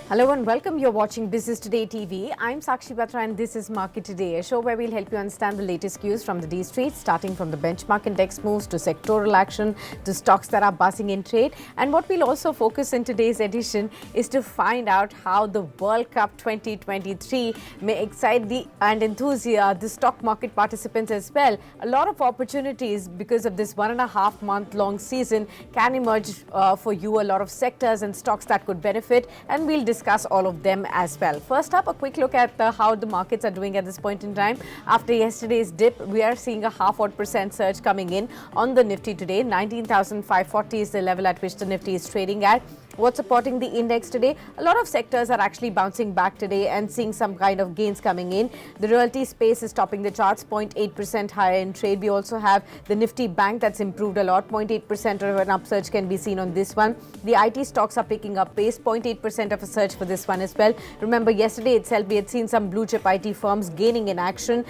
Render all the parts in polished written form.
Hello and welcome. You're watching Business Today TV. I'm Sakshi Batra and this is Market Today, a show where we'll help you understand the latest cues from the D Street, starting from the benchmark index moves to sectoral action to stocks that are buzzing in trade. And what we'll also focus in today's edition is to find out how the World Cup 2023 may excite and enthusiast the stock market participants as well. A lot of opportunities because of this 1.5 month long season can emerge for you. A lot of sectors and stocks that could benefit, and we'll discuss all of them as well. First up, a quick look at how the markets are doing at this point in time. After yesterday's dip, we are seeing a 0.5% surge coming in on the Nifty today. 19,540 is the level at which the Nifty is trading at. What's supporting the index today? A lot of sectors are actually bouncing back today and seeing some kind of gains coming in. The realty space is topping the charts, 0.8% higher in trade. We also have the Nifty Bank that's improved a lot. 0.8% of an upsurge can be seen on this one. The IT stocks are picking up pace, 0.8% of a surge for this one as well. Remember, yesterday itself we had seen some blue chip IT firms gaining in action.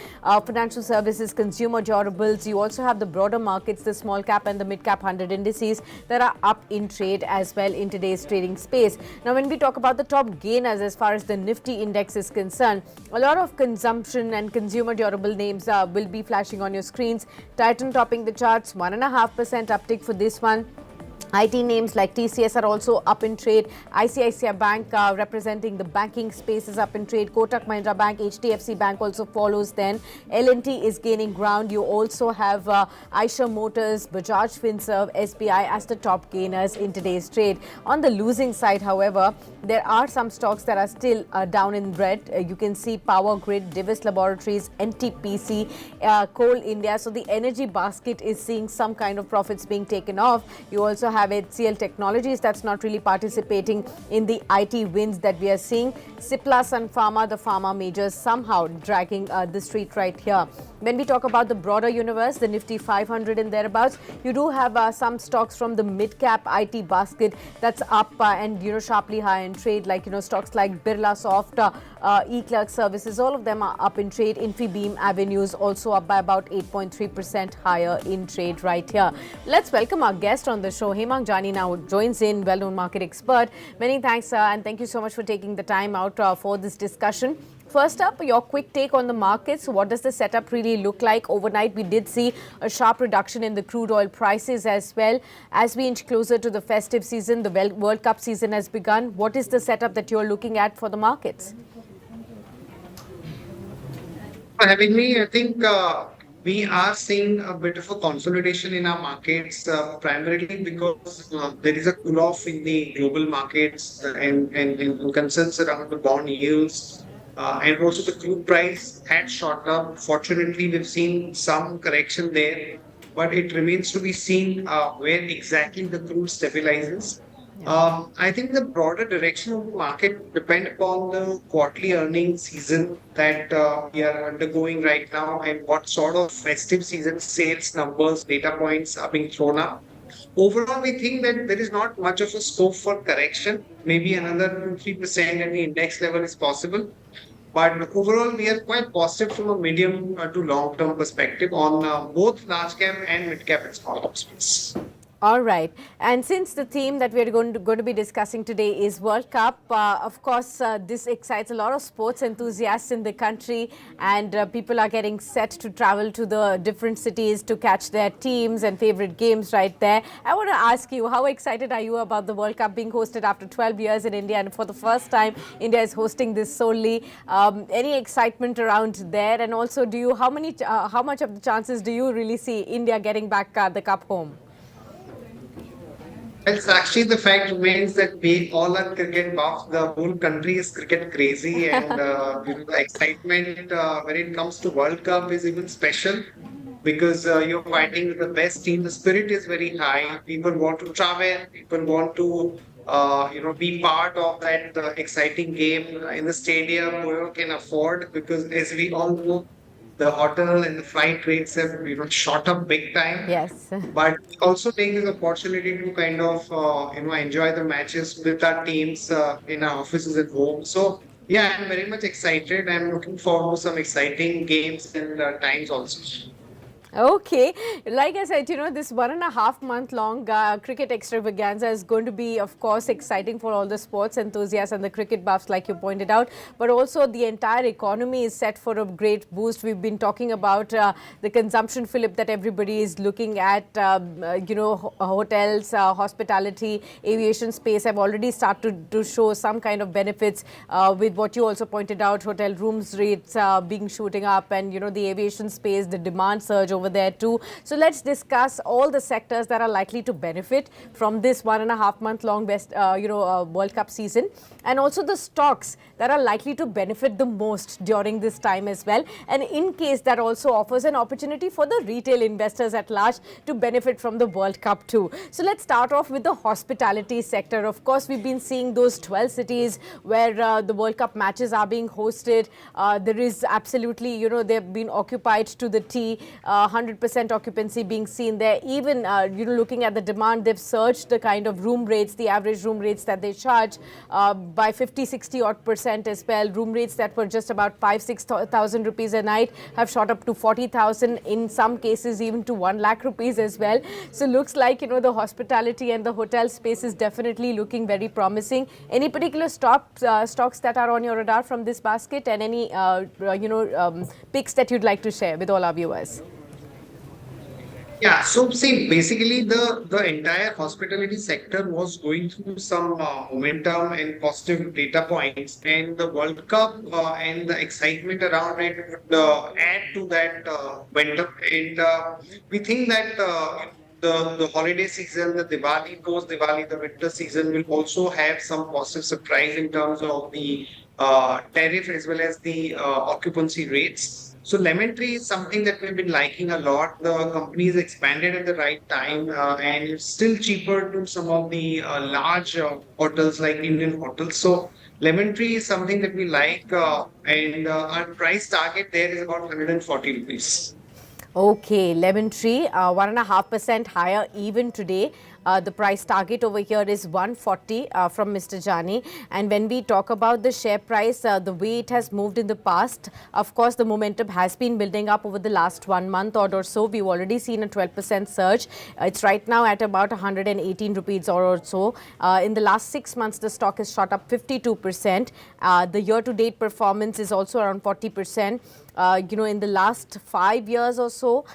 Financial services, consumer durables. You also have the broader markets, the small cap and the mid cap 100 indices that are up in trade as well in today's trading space. Now, when we talk about the top gainers as far as the Nifty index is concerned, a lot of consumption and consumer durable names will be flashing on your screens. Titan topping the charts, 1.5% uptick for this one. IT names like TCS are also up in trade. ICICI Bank representing the banking space is up in trade. Kotak Mahindra Bank, HDFC Bank also follows then. L&T is gaining ground. You also have Eicher Motors, Bajaj Finserv, SBI as the top gainers in today's trade. On the losing side, however, there are some stocks that are still down in red. You can see Power Grid, Divis Laboratories, NTPC, Coal India. So the energy basket is seeing some kind of profits being taken off. You also have HCL Technologies that's not really participating in the IT wins that we are seeing. Cipla, Sun Pharma, the pharma majors somehow dragging the street right here. When we talk about the broader universe, the Nifty 500 and thereabouts, you do have some stocks from the mid-cap IT basket that's up and sharply higher in trade, like stocks like Birla Soft, eClerx Services, all of them are up in trade. Infibeam Avenues also up by about 8.3% higher in trade right here. Let's welcome our guest on the show. Hemang Jani now joins in, well-known market expert. Many thanks and thank you so much for taking the time out for this discussion. First up, your quick take on the markets. What does the setup really look like? Overnight, we did see a sharp reduction in the crude oil prices as well. As we inch closer to the festive season, the World Cup season has begun. What is the setup that you're looking at for the markets? For having me, I think we are seeing a bit of a consolidation in our markets, primarily because there is a cool off in the global markets and concerns around the bond yields. And also the crude price had shot up. Fortunately, we've seen some correction there, but it remains to be seen where exactly the crude stabilizes. I think the broader direction of the market depend upon the quarterly earnings season that we are undergoing right now and what sort of festive season sales numbers, data points are being thrown up. Overall, we think that there is not much of a scope for correction. Maybe another 2-3% at the index level is possible. But overall, we are quite positive from a medium to long term perspective on both large cap and mid cap and small cap space. All right. And since the theme that we're going to be discussing today is World Cup, of course, this excites a lot of sports enthusiasts in the country, and people are getting set to travel to the different cities to catch their teams and favorite games right there. I want to ask you, how excited are you about the World Cup being hosted after 12 years in India, and for the first time, India is hosting this solely? Any excitement around there? And also, how much of the chances do you really see India getting back the cup home? It's actually the fact remains that we all are cricket buffs. The whole country is cricket crazy, and the excitement when it comes to World Cup is even special because you're fighting with the best team. The spirit is very high. People want to travel. People want to be part of that exciting game in the stadium. Whoever can afford, because as we all know, the hotel and the flight rates have shot up big time. Yes. But also take this opportunity to kind of enjoy the matches with our teams in our offices at home. So yeah, I'm very much excited. I'm looking forward to some exciting games and times also. Okay, like I said, this 1.5 month long cricket extravaganza is going to be, of course, exciting for all the sports enthusiasts and the cricket buffs, like you pointed out. But also, the entire economy is set for a great boost. We've been talking about the consumption fillip that everybody is looking at. Hotels, hospitality, aviation space have already started to show some kind of benefits with what you also pointed out, hotel rooms rates being shooting up, and the aviation space, the demand surge over there too. So let's discuss all the sectors that are likely to benefit from this 1.5 month long World Cup season, and also the stocks that are likely to benefit the most during this time as well. And in case that also offers an opportunity for the retail investors at large to benefit from the World Cup too. So let's start off with the hospitality sector. Of course, we've been seeing those 12 cities where the World Cup matches are being hosted. There is absolutely, they've been occupied to the T, 100% occupancy being seen there. Even, looking at the demand, they've surged the kind of room rates, the average room rates that they charge by 50-60 odd percent as well. Room rates that were just about 5,000-6,000 rupees a night have shot up to 40,000, in some cases even to 1 lakh rupees as well. So looks like, the hospitality and the hotel space is definitely looking very promising. Any particular stocks that are on your radar from this basket, and any picks that you'd like to share with all our viewers? Yeah, so see, basically the entire hospitality sector was going through some momentum and positive data points, and the World Cup and the excitement around it would add to that momentum. And we think that the holiday season, the Diwali, post Diwali, the winter season will also have some positive surprise in terms of the tariff as well as the occupancy rates. So lemon tree is something that we've been liking a lot. The company is expanded at the right time, and it's still cheaper to some of the large hotels like Indian hotels. So lemon tree is something that we like, and our price target there is about 140 rupees. Okay, lemon tree, 1.5% higher even today. The price target over here is 140 from Mr. Jani. And when we talk about the share price, the way it has moved in the past, of course, the momentum has been building up over the last 1 month or so. We've already seen a 12% surge. It's right now at about 118 rupees or so. In the last 6 months, the stock has shot up 52%. The year-to-date performance is also around 40%. In the last 5 years or so,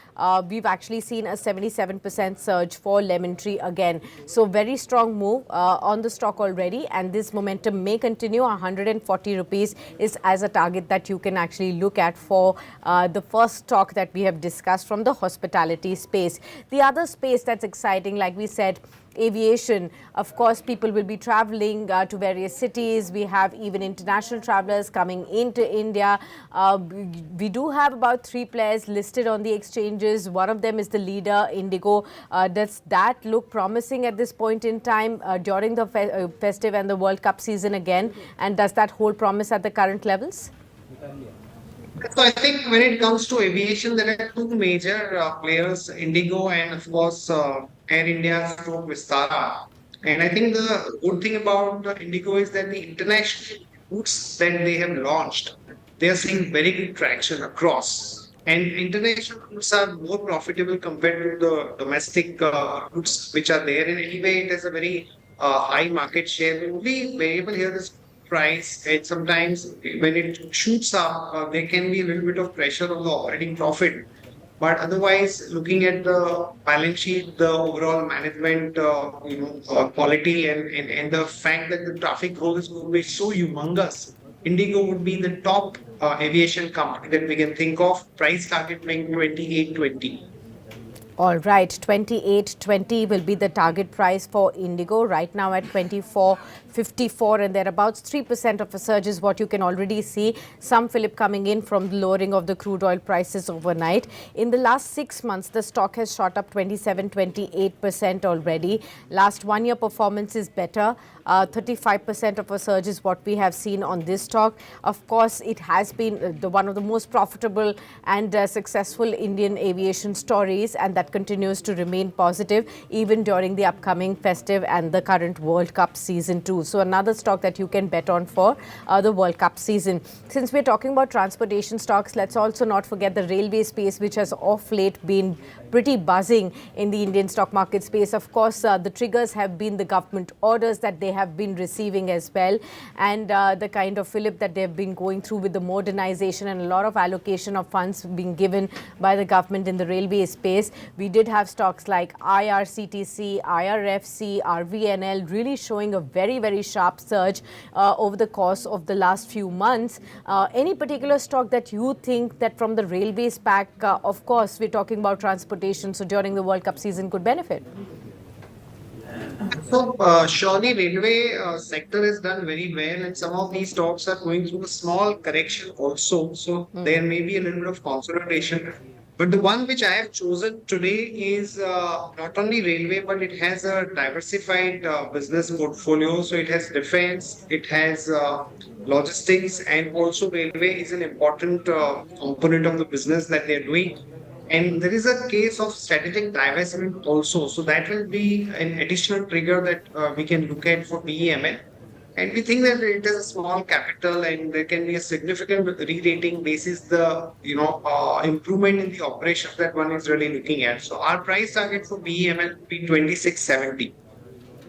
we've actually seen a 77% surge for lemon tree again. So very strong move on the stock already, and this momentum may continue. 140 rupees is as a target that you can actually look at for the first stock that we have discussed from the hospitality space. The other space that's exciting, like we said, aviation. Of course, people will be traveling to various cities. We have even international travelers coming into India. We do have about 3 players listed on the exchanges. One of them is the leader, Indigo. Does that look promising at this point in time during the festive and the World Cup season again? And does that hold promise at the current levels? So I think when it comes to aviation, there are two major players, Indigo and of course Air India stroke Vistara. And I think the good thing about Indigo is that the international routes that they have launched, they are seeing very good traction across. And international routes are more profitable compared to the domestic routes which are there. And anyway, it has a very high market share. The only variable here is price, and sometimes when it shoots up, there can be a little bit of pressure on the operating profit. But otherwise, looking at the balance sheet, the overall management, quality, and the fact that the traffic growth is going to be so humongous, Indigo would be the top aviation company that we can think of. Price target being 28.20. All right, 28.20 will be the target price for Indigo, right now at 24.54, and thereabouts. 3% of a surge is what you can already see. Some fillip coming in from the lowering of the crude oil prices overnight. In the last 6 months, the stock has shot up 28% already. Last 1 year performance is better. 35% of a surge is what we have seen on this stock. Of course, it has been one of the most profitable and successful Indian aviation stories, and that that continues to remain positive even during the upcoming festive and the current World Cup season too. So another stock that you can bet on for the World Cup season. Since we're talking about transportation stocks, let's also not forget the railway space, which has of late been pretty buzzing in the Indian stock market space. Of course, the triggers have been the government orders that they have been receiving as well, and the kind of fillip that they've been going through with the modernization and a lot of allocation of funds being given by the government in the railway space. We did have stocks like IRCTC, IRFC, RVNL really showing a very, very sharp surge over the course of the last few months. Any particular stock that you think that from the railways pack, of course, we're talking about transportation, so during the World Cup season could benefit? So, surely railway sector has done very well, and some of these stocks are going through a small correction also. So, there may be a little bit of consolidation. But the one which I have chosen today is not only railway, but it has a diversified business portfolio. So, it has defense, it has logistics, and also railway is an important component of the business that they're doing. And there is a case of strategic divestment also. So that will be an additional trigger that we can look at for BEML. And we think that it is a small capital and there can be a significant re-rating basis the improvement in the operations that one is really looking at. So our price target for BEML will be 2670.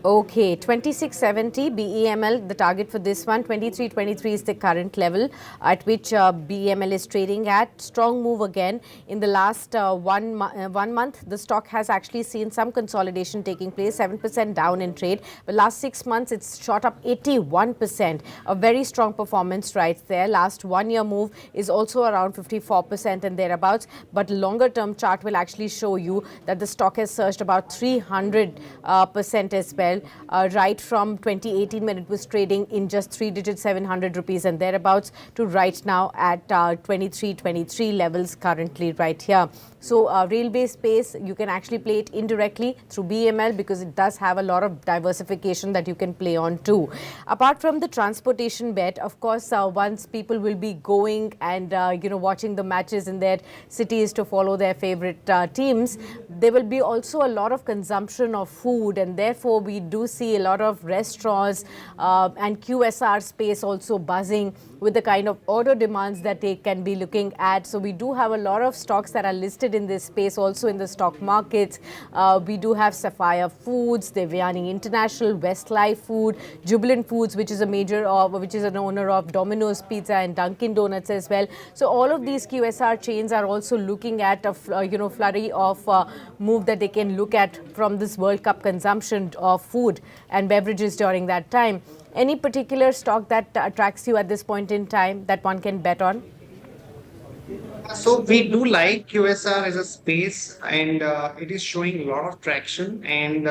Okay, 2670 BEML, the target for this one. 2323 is the current level at which BEML is trading at. Strong move again. In the last 1 month, the stock has actually seen some consolidation taking place, 7% down in trade. But last 6 months, it's shot up 81%. A very strong performance right there. Last 1 year move is also around 54% and thereabouts. But longer term chart will actually show you that the stock has surged about 300% as well. Right from 2018 when it was trading in just 3-digit 700 rupees and thereabouts to right now at 2323 levels currently right here. So railway space, you can actually play it indirectly through BEML because it does have a lot of diversification that you can play on too. Apart from the transportation bet, of course, once people will be going and watching the matches in their cities to follow their favorite teams, there will be also a lot of consumption of food, and therefore we do see a lot of restaurants and QSR space also buzzing with the kind of order demands that they can be looking at. So we do have a lot of stocks that are listed in this space also in the stock markets. We do have Sapphire Foods, Devyani International, Westlife Food, Jubilant Foods, which is a major which is an owner of Domino's Pizza and Dunkin' Donuts as well. So all of these QSR chains are also looking at a flurry of move that they can look at from this World Cup consumption of food and beverages during that time. Any particular stock that attracts you at this point in time that one can bet on? So we do like QSR as a space, and it is showing a lot of traction. And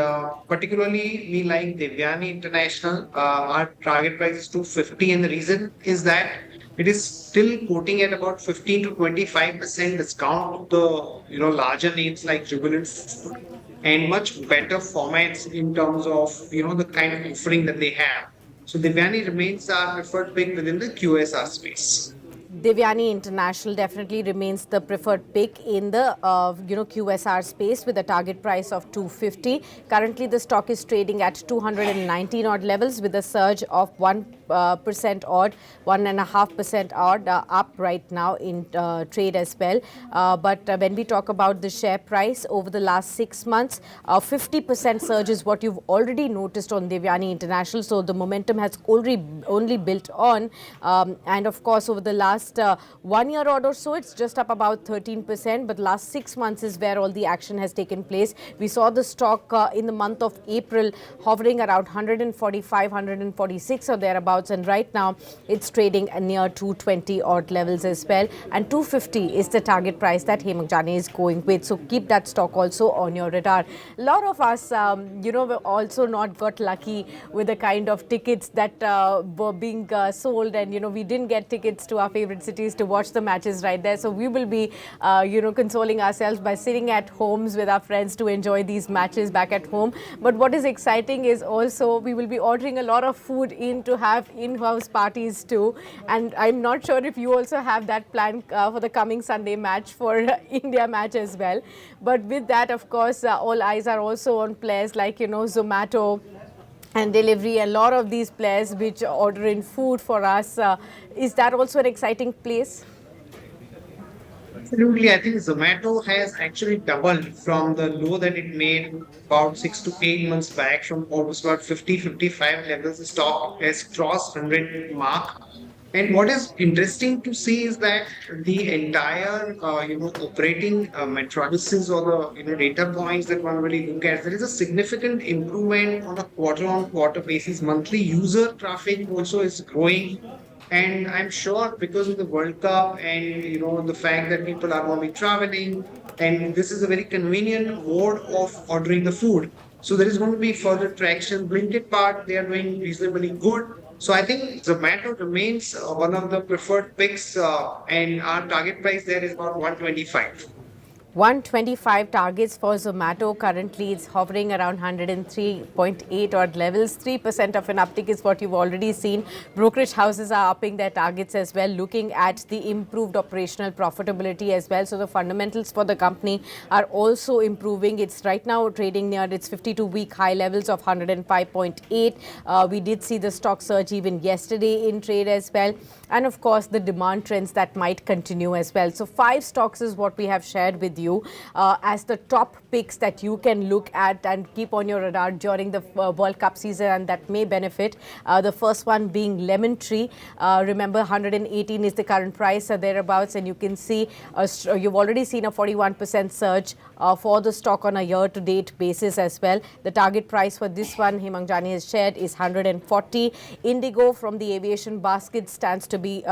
particularly, we like Devyani International. Our target price is 250, and the reason is that it is still quoting at about 15 to 25% discount to the larger names like Jubilant Food and much better formats in terms of the kind of offering that they have. So Devyani remains our preferred pick within the QSR space. Devyani International definitely remains the preferred pick in the QSR space with a target price of 250. Currently, the stock is trading at 219 odd levels with a surge of 1% odd, 1.5% odd up right now in trade as well. But when we talk about the share price over the last 6 months, 50% surge is what you've already noticed on Devyani International. So the momentum has only built on, and of course over the last 1 year or so, it's just up about 13%. But last 6 months is where all the action has taken place. We saw the stock in the month of April hovering around 145, 146 or thereabouts, and right now it's trading near 220 odd levels as well. And 250 is the target price that Hemant Jane is going with. So keep that stock also on your radar. A lot of us, we've also not got lucky with the kind of tickets that were being sold, and we didn't get tickets to our favorite cities to watch the matches right there. So we will be, consoling ourselves by sitting at homes with our friends to enjoy these matches back at home. But what is exciting is also we will be ordering a lot of food in to have have in-house parties too. And I'm not sure if you also have that plan for the coming Sunday match for India match as well. But with that, of course, all eyes are also on players like, Zomato and delivery. A lot of these players which order in food for us. Is that also an exciting place? Absolutely. I think Zomato has actually doubled from the low that it made about 6 to 8 months back, from almost about 50, 55 levels. The stock has crossed 100 mark. And what is interesting to see is that the entire, operating matrices or the, data points that one really look at, there is a significant improvement on a quarter-on-quarter basis. Monthly user traffic also is growing, and I'm sure because of the World Cup and the fact that people are going to be traveling, and this is a very convenient mode of ordering the food. So there is going to be further traction. Blinkit part, they are doing reasonably good. So I think Zomato remains one of the preferred picks, and our target price there is about 125. 125 targets for Zomato. Currently, it's hovering around 103.8 odd levels. 3% of an uptick is what you've already seen. Brokerage houses are upping their targets as well, looking at the improved operational profitability as well. So the fundamentals for the company are also improving. It's right now trading near its 52-week high levels of 105.8. We did see the stock surge even yesterday in trade as well. And of course, the demand trends that might continue as well. So 5 stocks is what we have shared with you as the top picks that you can look at and keep on your radar during the World Cup season, and that may benefit. The first one being Lemon Tree. Remember, 118 is the current price or thereabouts, and you can see you've already seen a 41% surge for the stock on a year-to-date basis as well. The target price for this one, Himang Jani has shared, is 140. Indigo from the aviation basket stands to be,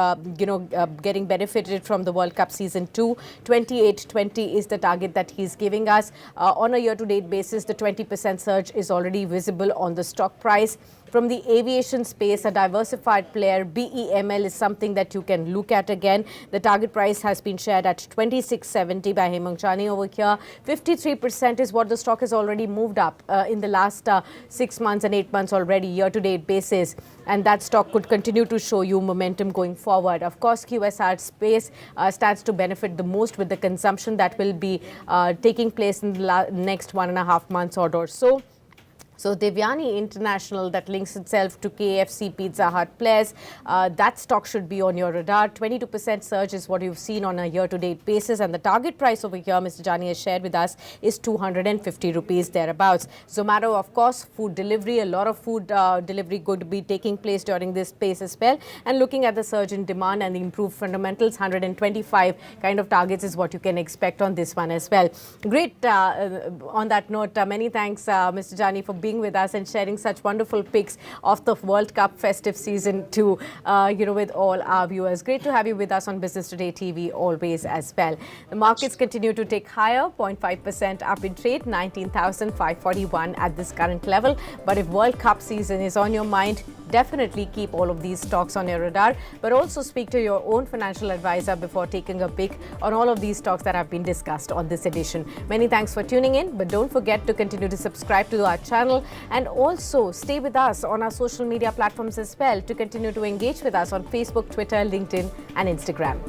getting benefited from the World Cup season 2. 28.20 is the target that he's giving us. On a year-to-date basis, the 20% surge is already visible on the stock price. From the aviation space, a diversified player, BEML, is something that you can look at again. The target price has been shared at 26.70 by Hemang Chani over here. 53% is what the stock has already moved up in the last 6 months and 8 months already, year-to-date basis. And that stock could continue to show you momentum going forward. Of course, QSR space stands to benefit the most with the consumption that will be taking place in the next 1.5 months or so. So Devyani International, that links itself to KFC, Pizza Hut players, that stock should be on your radar. 22% surge is what you've seen on a year-to-date basis, and the target price over here, Mr. Jani has shared with us, is 250 rupees thereabouts. Zomato, of course, food delivery, a lot of food delivery going to be taking place during this space as well. And looking at the surge in demand and the improved fundamentals, 125 kind of targets is what you can expect on this one as well. Great. On that note, many thanks, Mr. Jani, for being with us and sharing such wonderful picks of the World Cup festive season too, with all our viewers. Great to have you with us on Business Today TV always as well. The markets continue to take higher, 0.5% up in trade, 19,541 at this current level. But if World Cup season is on your mind, definitely keep all of these stocks on your radar, but also speak to your own financial advisor before taking a pick on all of these stocks that have been discussed on this edition. Many thanks for tuning in, but don't forget to continue to subscribe to our channel and also stay with us on our social media platforms as well to continue to engage with us on Facebook, Twitter, LinkedIn and Instagram.